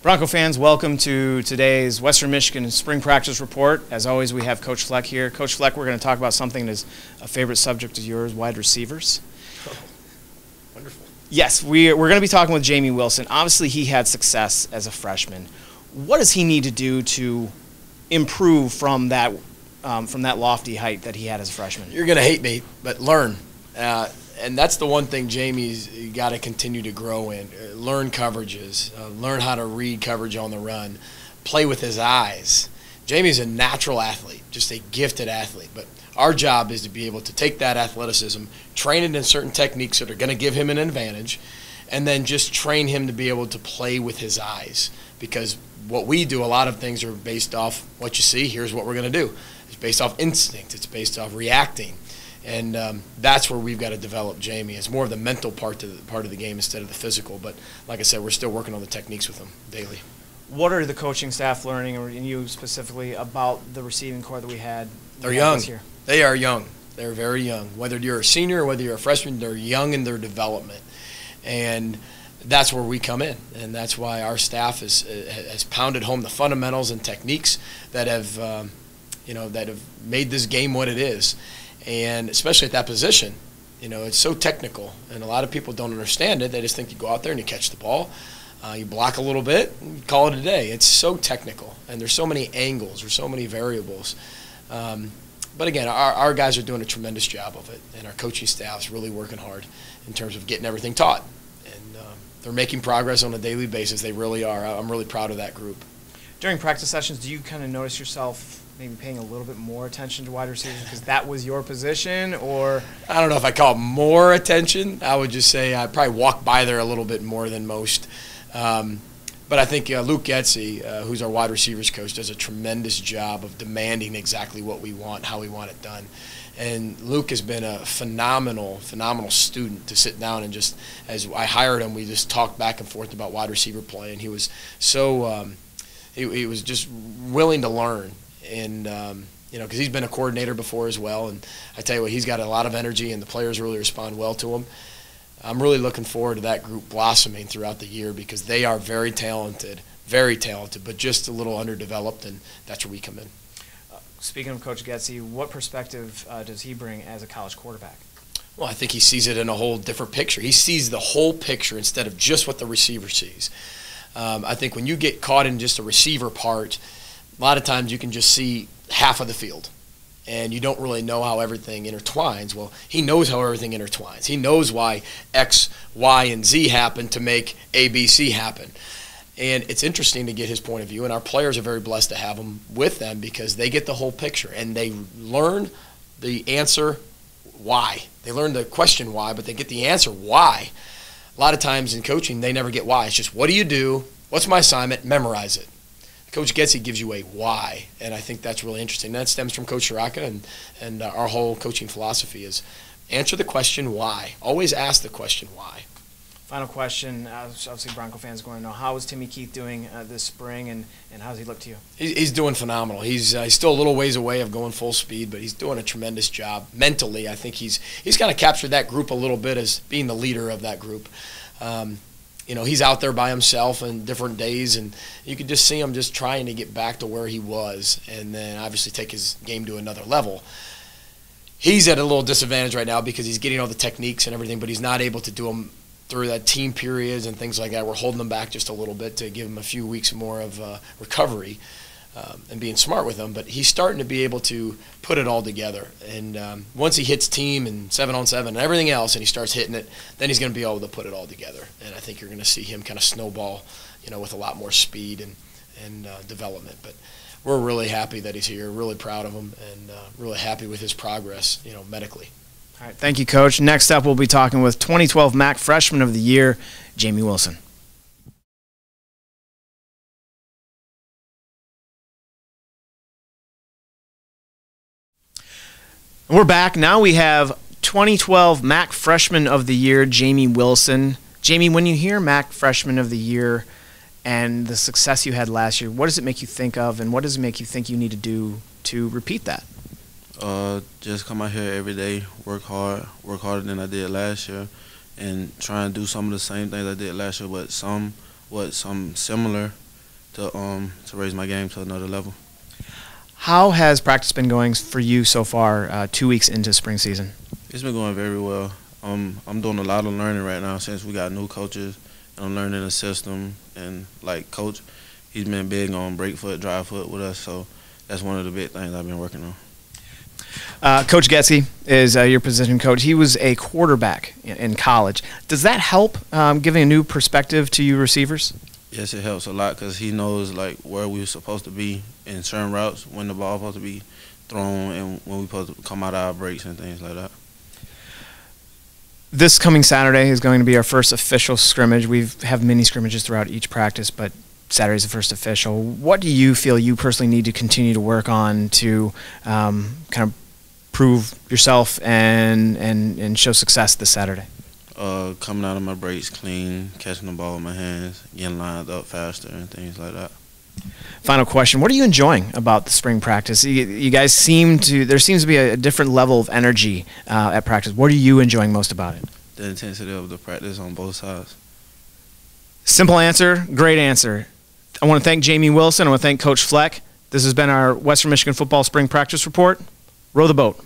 Bronco fans, welcome to today's Western Michigan Spring Practice Report. As always, we have Coach Fleck here. Coach Fleck, we're going to talk about something that is a favorite subject of yours, wide receivers. Oh, wonderful. Yes, we're going to be talking with Jamie Wilson. Obviously, he had success as a freshman. What does he need to do to improve from that lofty height that he had as a freshman? You're going to hate me, but learn. And that's the one thing Jamie's got to continue to grow in. Learn coverages, learn how to read coverage on the run, play with his eyes. Jamie's a natural athlete, just a gifted athlete. But our job is to be able to take that athleticism, train it in certain techniques that are going to give him an advantage, and then just train him to be able to play with his eyes. Because what we do, a lot of things are based off what you see. Here's what we're going to do. It's based off instinct. It's based off reacting. And that's where we've got to develop Jamie. It's more of the mental part of the game instead of the physical. But like I said, we're still working on the techniques with him daily. What are the coaching staff learning, or you specifically, about the receiving core that we had? They're young. This year? They are young. They're very young. Whether you're a senior or whether you're a freshman, they're young in their development. And that's where we come in. And that's why our staff has pounded home the fundamentals and techniques that have, that have made this game what it is. And especially at that position, it's so technical, and a lot of people don't understand it. They just think you go out there and you catch the ball, you block a little bit, and you call it a day. It's so technical, and there's so many angles, there's so many variables. But again, our guys are doing a tremendous job of it, and our coaching staff's really working hard in terms of getting everything taught. And they're making progress on a daily basis. They really are. I'm really proud of that group. During practice sessions, do you kind of notice yourself maybe paying a little bit more attention to wide receivers because that was your position? Or I don't know if I call it more attention. I would just say I probably walk by there a little bit more than most. But I think Luke Getzey, who's our wide receivers coach, does a tremendous job of demanding exactly what we want, how we want it done. And Luke has been a phenomenal student to sit down and just, as I hired him, we just talked back and forth about wide receiver play, and he was so he was just willing to learn. And because he's been a coordinator before as well, and I tell you what, he's got a lot of energy, and the players really respond well to him. I'm really looking forward to that group blossoming throughout the year because they are very talented, but just a little underdeveloped, and that's where we come in. Speaking of Coach Getzey, what perspective does he bring as a college quarterback? Well, I think he sees it in a whole different picture. He sees the whole picture instead of just what the receiver sees. I think when you get caught in just a receiver part, a lot of times you can just see half of the field, and you don't really know how everything intertwines. Well, he knows how everything intertwines. He knows why X, Y, and Z happen to make A, B, C happen. And it's interesting to get his point of view, and our players are very blessed to have him with them because they get the whole picture, and they learn the answer why. They learn the question why, but they get the answer why. A lot of times in coaching, they never get why. It's just, what do you do? What's my assignment? Memorize it. Coach Getzey gives you a why, and I think that's really interesting. That stems from Coach Shiraka, and our whole coaching philosophy is answer the question why. Always ask the question why. Final question, obviously Bronco fans going to know, how is Timmy Keith doing this spring, and how does he look to you? He's doing phenomenal. He's still a little ways away of going full speed, but he's doing a tremendous job. Mentally, I think he's kind of captured that group a little bit as being the leader of that group. He's out there by himself on different days, and you could just see him just trying to get back to where he was and then obviously take his game to another level. He's at a little disadvantage right now because he's getting all the techniques and everything, but he's not able to do them through that team periods and things like that. We're holding him back just a little bit to give him a few weeks more of recovery and being smart with him. But he's starting to be able to put it all together. And once he hits team and 7-on-7 and everything else and he starts hitting it, then he's going to be able to put it all together. And I think you're going to see him kind of snowball, with a lot more speed and development. But we're really happy that he's here, really proud of him, and really happy with his progress, medically. All right, thank you, Coach. Next up, we'll be talking with 2012 MAC Freshman of the Year, Jamie Wilson. And we're back. Now we have 2012 MAC Freshman of the Year, Jamie Wilson. Jamie, when you hear MAC Freshman of the Year and the success you had last year, what does it make you think of, and what does it make you think you need to do to repeat that? Just come out here every day, work harder than I did last year, and try and do some of the same things I did last year, but some similar, to raise my game to another level. How has practice been going for you so far, 2 weeks into spring season? It's been going very well. I'm doing a lot of learning right now since we got new coaches, and I'm learning the system. And like Coach, he's been big on break foot, drive foot with us, so that's one of the big things I've been working on. Coach Getzey is your position coach. He was a quarterback in college. Does that help giving a new perspective to you receivers? Yes, it helps a lot because he knows like where we're supposed to be in certain routes, when the ball supposed to be thrown, and when we're supposed to come out of our breaks and things like that. This coming Saturday is going to be our first official scrimmage. We have mini scrimmages throughout each practice, but Saturday's the first official. What do you feel you personally need to continue to work on to kind of prove yourself and show success this Saturday? Coming out of my breaks clean, catching the ball with my hands, getting lined up faster, and things like that. Final question: what are you enjoying about the spring practice? You guys there seems to be a different level of energy at practice. What are you enjoying most about it? The intensity of the practice on both sides. Simple answer, great answer. I want to thank Jamie Wilson. I want to thank Coach Fleck. This has been our Western Michigan Football Spring Practice Report. Row the boat.